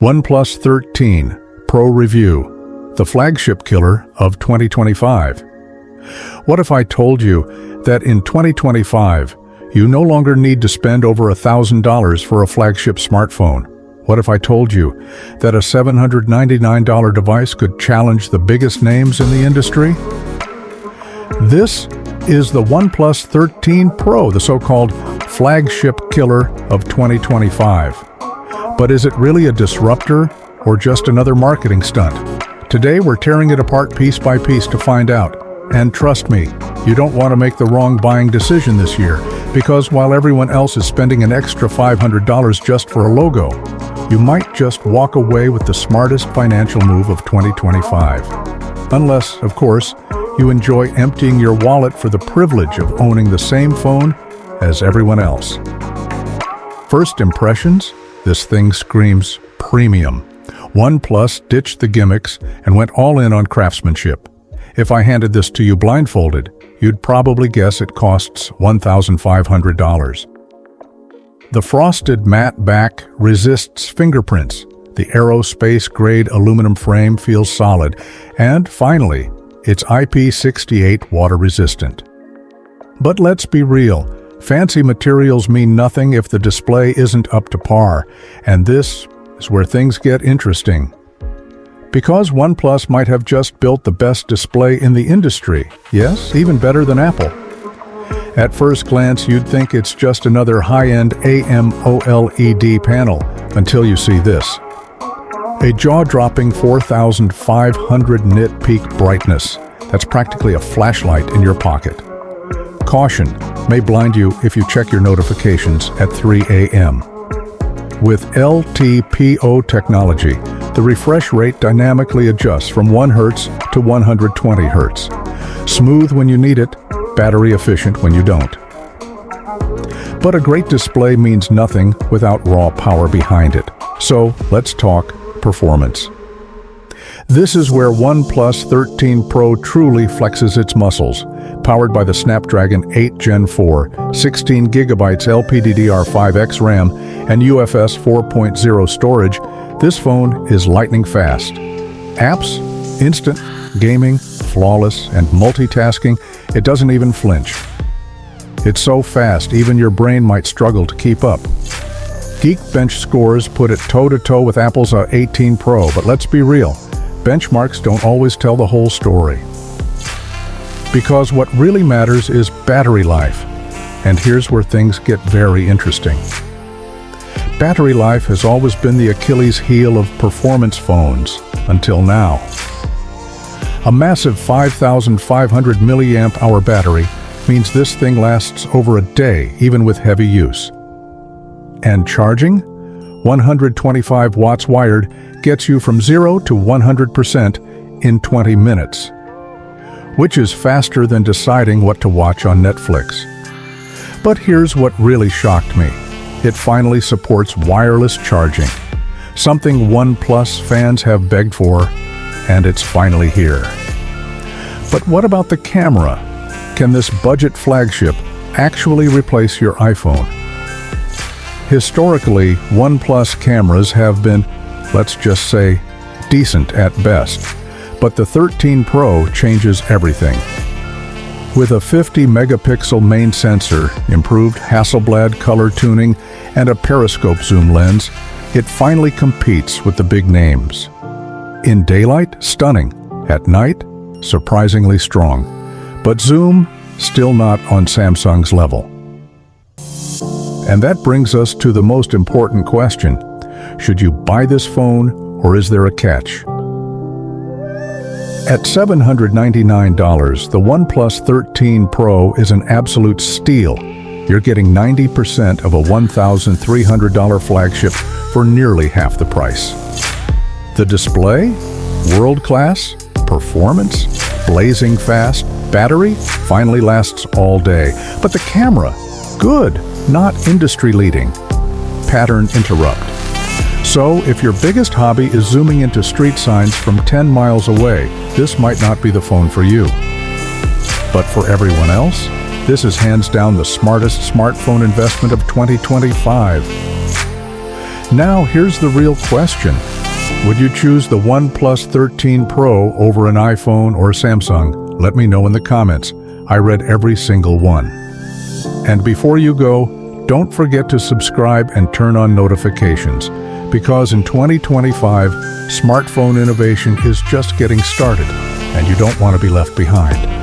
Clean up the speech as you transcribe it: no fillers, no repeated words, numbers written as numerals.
OnePlus 13 Pro Review, the flagship killer of 2025. What if I told you that in 2025, you no longer need to spend over $1,000 for a flagship smartphone? What if I told you that a $799 device could challenge the biggest names in the industry? This is the OnePlus 13 Pro, the so-called flagship killer of 2025. But is it really a disruptor or just another marketing stunt? Today we're tearing it apart piece by piece to find out. And trust me, you don't want to make the wrong buying decision this year, because while everyone else is spending an extra $500 just for a logo, you might just walk away with the smartest financial move of 2025. Unless, of course, you enjoy emptying your wallet for the privilege of owning the same phone as everyone else. First impressions? This thing screams premium. OnePlus ditched the gimmicks and went all in on craftsmanship. If I handed this to you blindfolded, you'd probably guess it costs $1,500. The frosted matte back resists fingerprints. The aerospace-grade aluminum frame feels solid. And finally, it's IP68 water-resistant. But let's be real. Fancy materials mean nothing if the display isn't up to par, and this is where things get interesting. Because OnePlus might have just built the best display in the industry, yes, even better than Apple. At first glance, you'd think it's just another high-end AMOLED panel, until you see this. A jaw-dropping 4,500 nit peak brightness. That's practically a flashlight in your pocket. Caution may blind you if you check your notifications at 3 a.m. With LTPO technology, the refresh rate dynamically adjusts from 1 Hz to 120 Hz. Smooth when you need it, battery efficient when you don't. But a great display means nothing without raw power behind it. So let's talk performance. This is where OnePlus 13 Pro truly flexes its muscles. Powered by the Snapdragon 8 Gen 4, 16 GB LPDDR5X RAM, and UFS 4.0 storage, this phone is lightning fast. Apps, instant, gaming, flawless, and multitasking, it doesn't even flinch. It's so fast, even your brain might struggle to keep up. Geekbench scores put it toe-to-toe with Apple's 18 Pro, but let's be real, benchmarks don't always tell the whole story. Because what really matters is battery life. And here's where things get very interesting. Battery life has always been the Achilles heel of performance phones, until now. A massive 5,500 milliamp hour battery means this thing lasts over a day, even with heavy use. And charging? 125 watts wired gets you from 0 to 100% in 20 minutes. Which is faster than deciding what to watch on Netflix. But here's what really shocked me. It finally supports wireless charging, something OnePlus fans have begged for, and it's finally here. But what about the camera? Can this budget flagship actually replace your iPhone? Historically, OnePlus cameras have been, let's just say, decent at best. But the 13 Pro changes everything. With a 50-megapixel main sensor, improved Hasselblad color tuning, and a periscope zoom lens, it finally competes with the big names. In daylight, stunning. At night, surprisingly strong. But zoom, still not on Samsung's level. And that brings us to the most important question. Should you buy this phone, or is there a catch? At $799, the OnePlus 13 Pro is an absolute steal. You're getting 90% of a $1,300 flagship for nearly half the price. The display? World-class? Performance? Blazing fast? Battery? Finally lasts all day. But the camera? Good, not industry-leading. Pattern interrupt. So, if your biggest hobby is zooming into street signs from 10 miles away, this might not be the phone for you. But for everyone else, this is hands down the smartest smartphone investment of 2025. Now here's the real question. Would you choose the OnePlus 13 Pro over an iPhone or Samsung? Let me know in the comments. I read every single one. And before you go, don't forget to subscribe and turn on notifications, because in 2025, smartphone innovation is just getting started, and you don't want to be left behind.